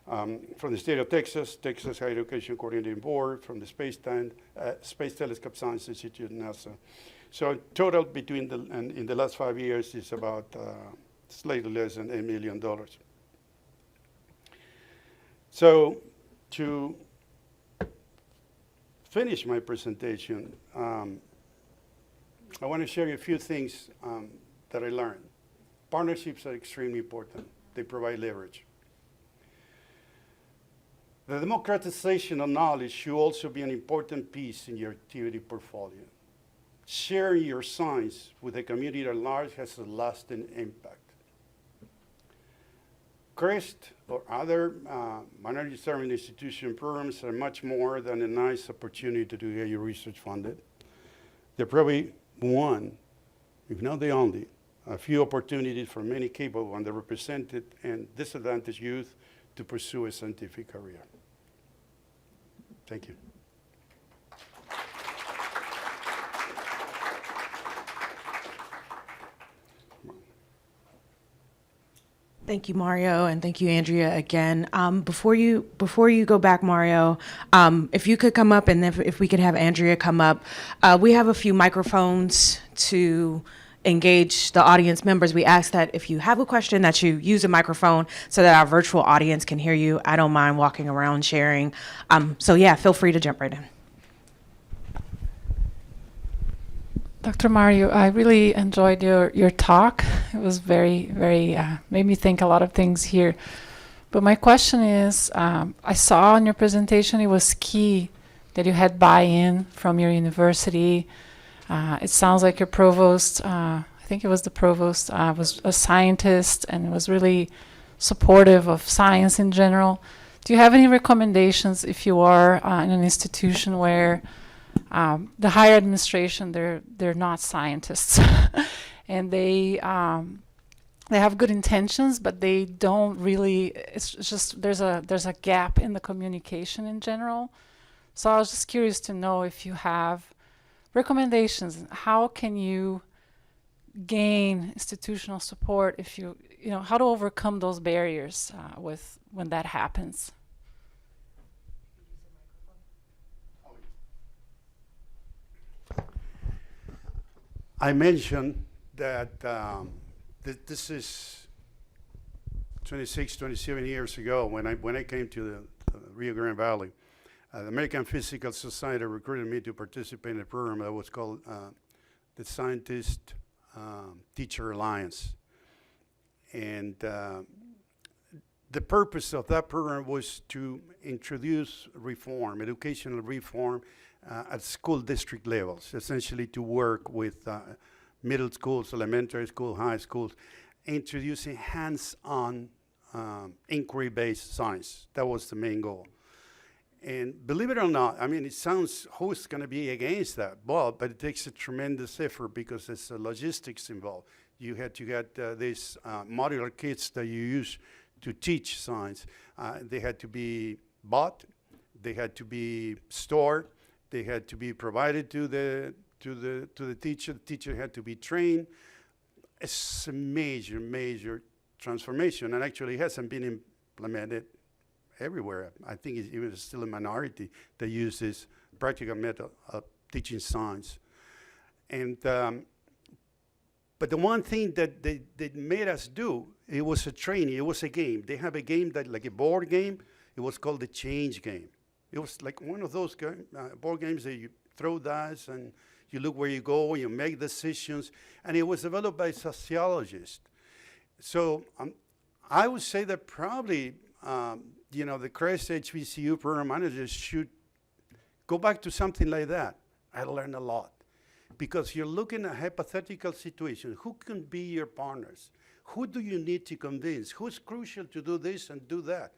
Speaker 3: from the state of Texas, Texas Higher Education Coordinating Board, from the Space Telescope Science Institute, NASA. So total between in the last 5 years is about slightly less than $8 million. So to finish my presentation, I want to share a few things that I learned. Partnerships are extremely important. They provide leverage. The democratization of knowledge should also be an important piece in your activity portfolio. Sharing your science with the community at large has a lasting impact. CREST or other minority serving institution programs are much more than a nice opportunity to get your research funded. They're probably one, if not the only, a few opportunities for many capable, underrepresented, and disadvantaged youth to pursue a scientific career. Thank you.
Speaker 2: Thank you, Mario, and thank you, Andrea, again. Before you go back, Mario, if you could come up, and if we could have Andrea come up. We have a few microphones to engage the audience members. We ask that if you have a question that you use a microphone so that our virtual audience can hear you. I don't mind walking around sharing. So yeah, feel free to jump right in.
Speaker 4: Dr. Mario, I really enjoyed your talk. It was very, very, made me think a lot of things here. But my question is, I saw in your presentation it was key that you had buy-in from your university. It sounds like your provost, I think it was the provost, was a scientist and was really supportive of science in general. Do you have any recommendations if you are in an institution where the higher administration, they're not scientists, and they have good intentions, but they don't really. It's just there's a gap in the communication in general. So I was just curious to know if you have recommendations. How can you gain institutional support if you know how to overcome those barriers when that happens?
Speaker 3: I mentioned that this is 26, 27 years ago when I came to the Rio Grande Valley. The American Physical Society recruited me to participate in a program that was called the Scientist Teacher Alliance. And the purpose of that program was to introduce reform, educational reform, at school district levels, essentially to work with middle schools, elementary schools, high schools, introducing hands-on inquiry-based science. That was the main goal. And believe it or not, I mean, it sounds, who's going to be against that? Well, but it takes a tremendous effort because there's logistics involved. You had to get these modular kits that you use to teach science. They had to be bought. They had to be stored. They had to be provided to the teacher. The teacher had to be trained. It's a major transformation, and actually it hasn't been implemented everywhere. I think it's even still a minority that uses practical method of teaching science. And but the one thing that they made us do, it was a training. It was a game. They have a game that like a board game. It was called the Change Game. It was like one of those board games that you throw dice and you look where you go, you make decisions, and it was developed by sociologists. So I would say that probably, the CREST HBCU program managers should go back to something like that. I learned a lot. because you're looking at a hypothetical situation. Who can be your partners? Who do you need to convince? Who's crucial to do this and do that?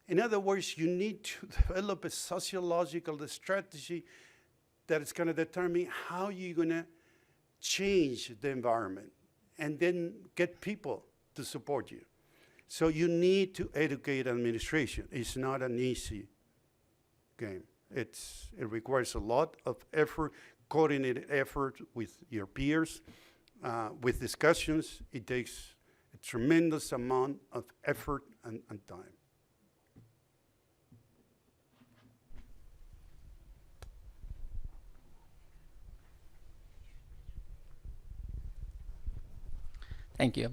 Speaker 3: In other words, you need to develop a sociological strategy that is going to determine how you're going to change the environment and then get people to support you. So you need to educate administration. It's not an easy game. It requires a lot of effort, coordinated effort with your peers, with discussions. It takes a tremendous amount of effort and time.
Speaker 5: Thank you.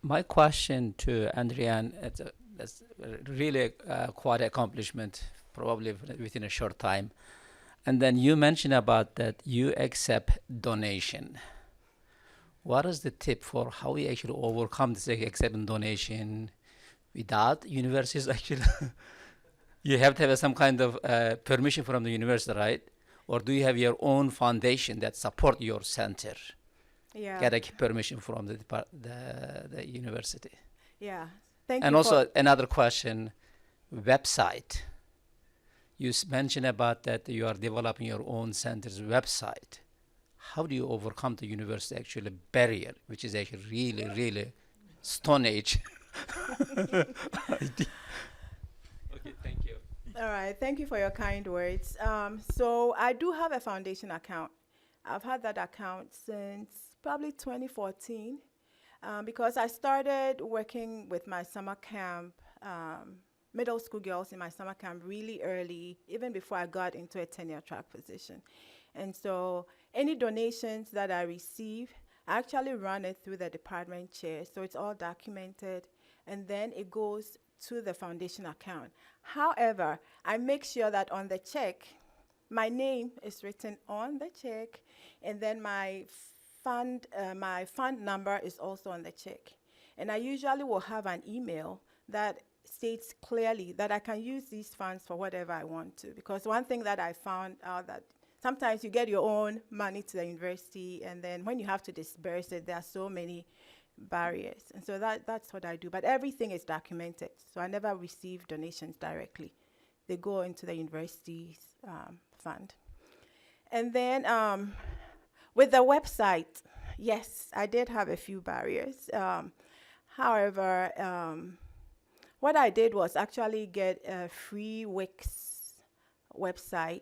Speaker 5: My question to Andrian, it's really quite an accomplishment, probably within a short time. And then you mentioned about that you accept donation. What is the tip for how we actually overcome this accepting donation without universities actually? You have to have some kind of permission from the university, right? Or do you have your own foundation that support your center?
Speaker 1: Yeah.
Speaker 5: Get a permission from the university.
Speaker 1: Yeah. Thank
Speaker 5: And
Speaker 1: you.
Speaker 5: also another question, website. You mentioned about that you are developing your own center's website. How do you overcome the university actually barrier, which is actually really, really Stone Age? Okay, thank you.
Speaker 1: All right. Thank you for your kind words. So I do have a foundation account. I've had that account since probably 2014 because I started working with my summer camp, middle school girls in my summer camp really early, even before I got into a tenure track position. And so any donations that I receive, I actually run it through the department chair. So it's all documented, and then it goes to the foundation account. However, I make sure that on the check, my name is written on the check, and then my fund number is also on the check. And I usually will have an email that states clearly that I can use these funds for whatever I want to. Because one thing that I found out that sometimes you get your own money to the university, and then when you have to disperse it, there are so many barriers. And so that's what I do. But everything is documented. So I never receive donations directly. They go into the university's fund. And then with the website, yes, I did have a few barriers. However, what I did was actually get a free Wix website.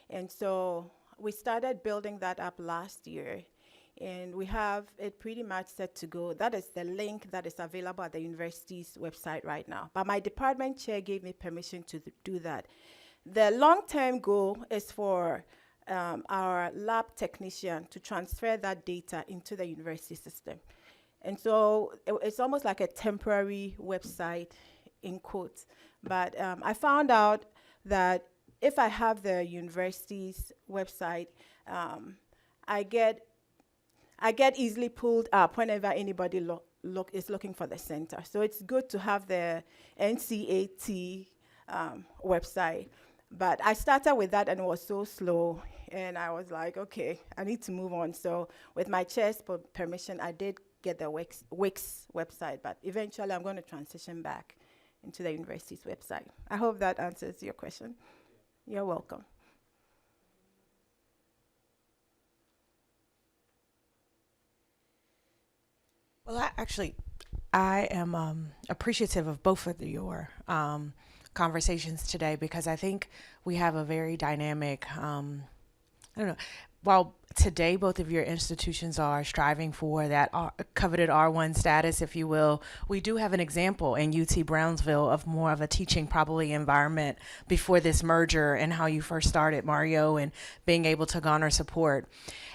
Speaker 1: And so we started building that up last year. And we have it pretty much set to go. That is the link that is available at the university's website right now. But my department chair gave me permission to do that. The long-term goal is for our lab technician to transfer that data into the university system. And so it's almost like a temporary website, in quotes. But I found out that if I have the university's website, I get easily pulled up whenever anybody is looking for the center. So it's good to have the NCAT website. But I started with that and it was so slow. And I was like, okay, I need to move on. So with my chair's permission, I did get the Wix website. But eventually, I'm going to transition back into the university's website. I hope that answers your question. You're welcome.
Speaker 2: Well, I am appreciative of both of your conversations today because I think we have a very dynamic, while today both of your institutions are striving for that coveted R1 status, if you will, we do have an example in UT Brownsville of more of a teaching probably environment before this merger and how you first started, Mario, and being able to garner support.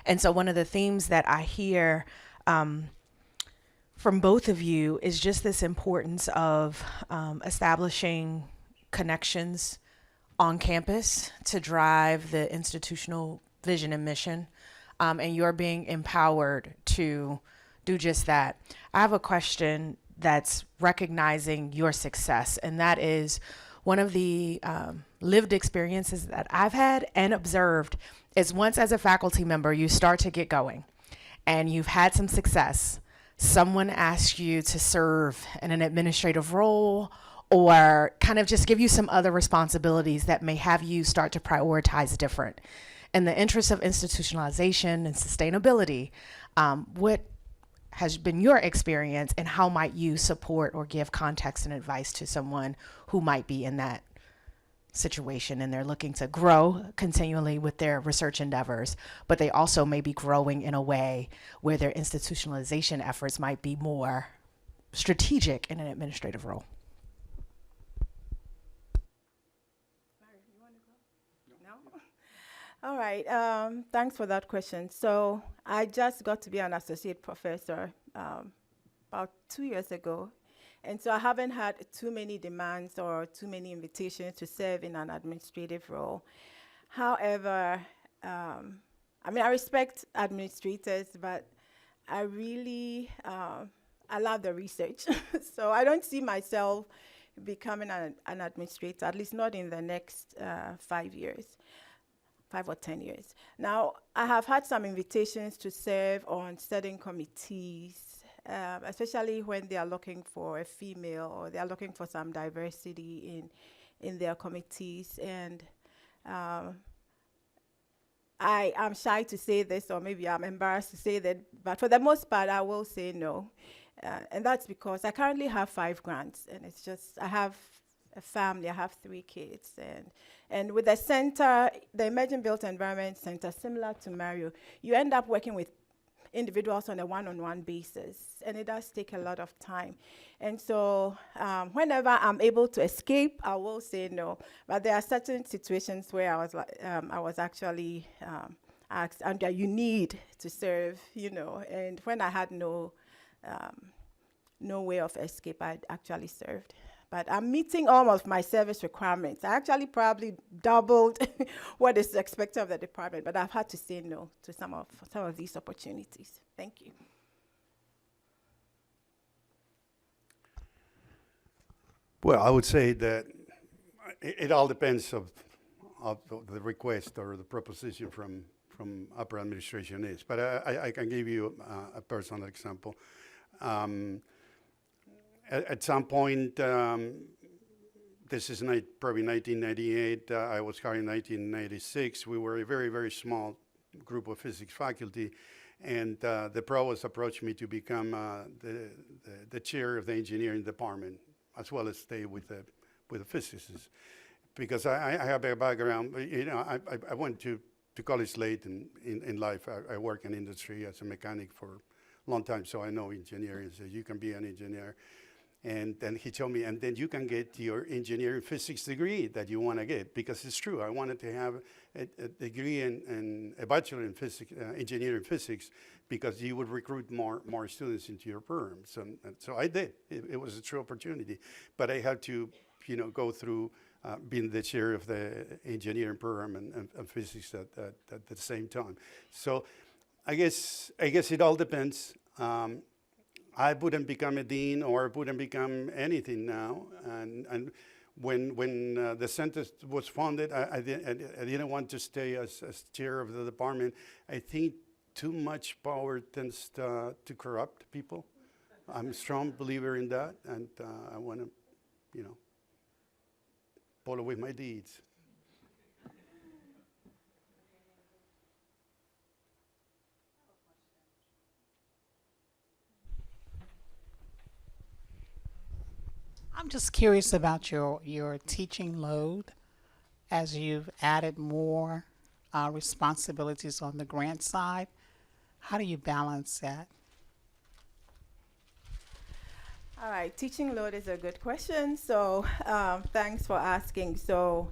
Speaker 2: And so one of the themes that I hear from both of you is just this importance of establishing connections on campus to drive the institutional vision and mission, and you're being empowered to do just that. I have a question that's recognizing your success, and that is, one of the lived experiences that I've had and observed is once as a faculty member, you start to get going and you've had some success, someone asks you to serve in an administrative role or kind of just give you some other responsibilities that may have you start to prioritize different. In the interest of institutionalization and sustainability, what has been your experience and how might you support or give context and advice to someone who might be in that situation and they're looking to grow continually with their research endeavors, but they also may be growing in a way where their institutionalization efforts might be more strategic in an administrative role?
Speaker 1: All right, thanks for that question. So I just got to be an associate professor about 2 years ago. And so I haven't had too many demands or too many invitations to serve in an administrative role. However, I respect administrators, but I really, I love the research. So I don't see myself becoming an administrator, at least not in the next 5 years. 5 or 10 years. Now, I have had some invitations to serve on certain committees, especially when they are looking for a female or they are looking for some diversity in their committees. And I am shy to say this, or maybe I'm embarrassed to say that, but for the most part, I will say no. And that's because I currently have 5 grants, and it's just, I have a family, I have 3 kids, and with the center, the Emerging Built Environment Center, similar to Mario, you end up working with individuals on a one-on-one basis, and it does take a lot of time. And so whenever I'm able to escape, I will say no, but there are certain situations where I was actually asked, Andrea, you need to serve, and when I had no way of escape, I actually served. But I'm meeting all of my service requirements. I actually probably doubled what is expected of the department, but I've had to say no to some of these opportunities. Thank you.
Speaker 3: Well, I would say that it all depends of the request or the proposition from upper administration is. But I can give you a personal example. At some point, this is probably 1998, I was hired in 1996. We were a very, very small group of physics faculty, and the provost approached me to become the chair of the engineering department, as well as stay with the physicists. Because I have a background, I went to college late in life. I work in industry as a mechanic for a long time, so I know engineering, so you can be an engineer. And then he told me, and then you can get your engineering physics degree that you want to get, because it's true. I wanted to have a degree in a bachelor in physics, engineering physics, because you would recruit more students into your programs. And so I did. It was a true opportunity, but I had to, go through being the chair of the engineering program and physics at the same time. So I guess it all depends. I wouldn't become a dean or wouldn't become anything now. And when the center was founded, I didn't want to stay as chair of the department. I think too much power tends to corrupt people. I'm a strong believer in that, and I want to, follow with my deeds.
Speaker 6: I'm just curious about your teaching load as you've added more responsibilities on the grant side. How do you balance that?
Speaker 1: All right, teaching load is a good question. So thanks for asking. So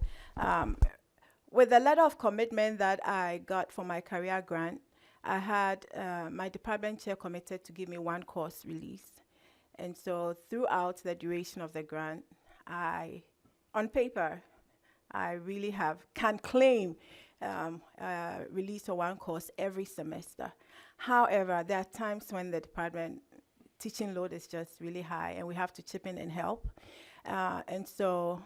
Speaker 1: with the letter of commitment that I got for my career grant, I had my department chair committed to give me 1 course release. And so throughout the duration of the grant, on paper, I really can claim release of 1 course every semester. However, there are times when the department teaching load is just really high and we have to chip in and help. And so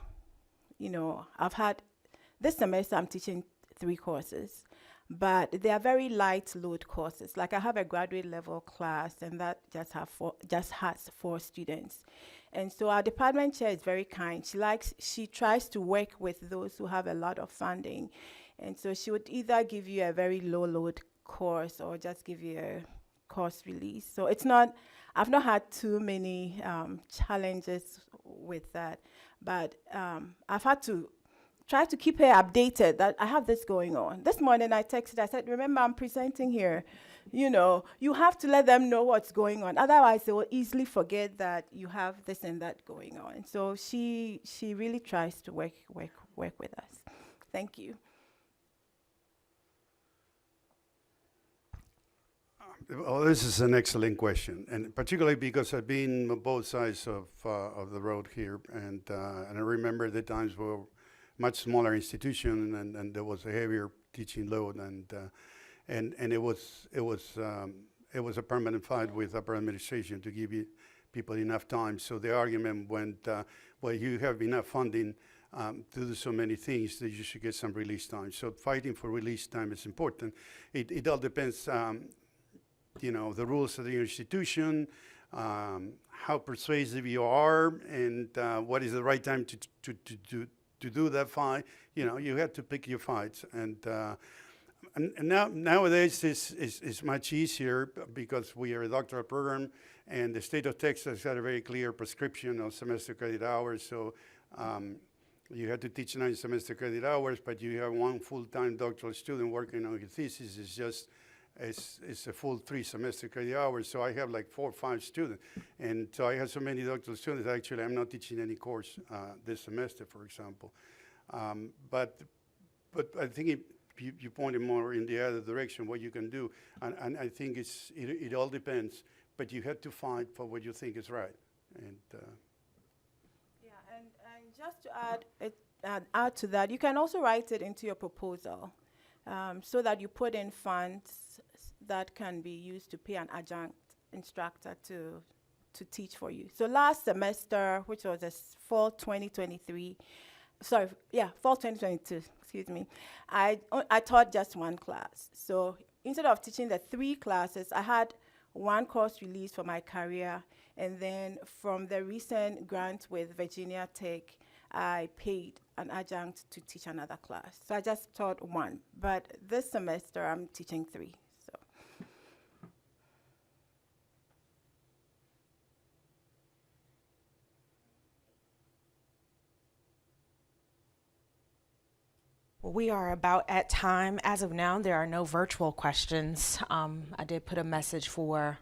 Speaker 1: this semester I'm teaching 3 courses, but they are very light load courses. Like I have a graduate level class, and that just has 4 students. And so our department chair is very kind. She tries to work with those who have a lot of funding. And so she would either give you a very low load course or just give you a course release. So I've not had too many challenges with that, but I've had to try to keep her updated that I have this going on. This morning I texted, I said, remember I'm presenting here. You have to let them know what's going on. Otherwise they will easily forget that you have this and that going on. So she really tries to work with us. Thank you.
Speaker 3: Well, this is an excellent question, and particularly because I've been on both sides of the road here, and I remember the times where much smaller institution and there was a heavier teaching load, and it was a permanent fight with upper administration to give people enough time. So the argument went, well, you have enough funding to do so many things that you should get some release time. So fighting for release time is important. It all depends. The rules of the institution, how persuasive you are, and what is the right time to do that fight. You have to pick your fights, and nowadays it's much easier because we are a doctoral program, and the state of Texas had a very clear prescription of semester credit hours. So you have to teach 9 semester credit hours, but you have 1 full-time doctoral student working on your thesis. It's a full 3 semester credit hours, so I have like 4 or 5 students. And so I have so many doctoral students, actually I'm not teaching any course this semester, for example. But I think you pointed more in the other direction, what you can do. And I think it all depends, but you have to fight for what you think is right. And
Speaker 1: and just to add to that, you can also write it into your proposal. So that you put in funds that can be used to pay an adjunct instructor to teach for you. So last semester, which was fall 2022, excuse me, I taught just 1 class. So instead of teaching the 3 classes, I had 1 course release for my career, and then from the recent grant with Virginia Tech, I paid an adjunct to teach another class. So I just taught 1, but this semester I'm teaching 3. So.
Speaker 2: Well, we are about at time. As of now, there are no virtual questions. I did put a message for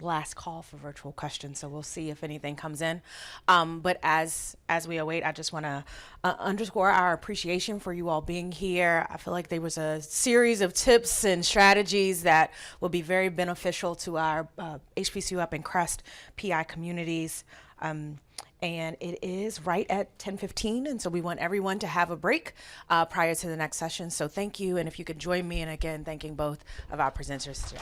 Speaker 2: last call for virtual questions, so we'll see if anything comes in. But as we await, I just want to underscore our appreciation for you all being here. I feel like there was a series of tips and strategies that will be very beneficial to our HBCU-UP and CREST PI communities. And it is right at 10:15, and so we want everyone to have a break prior to the next session. So thank you, and if you could join me in again thanking both of our presenters today.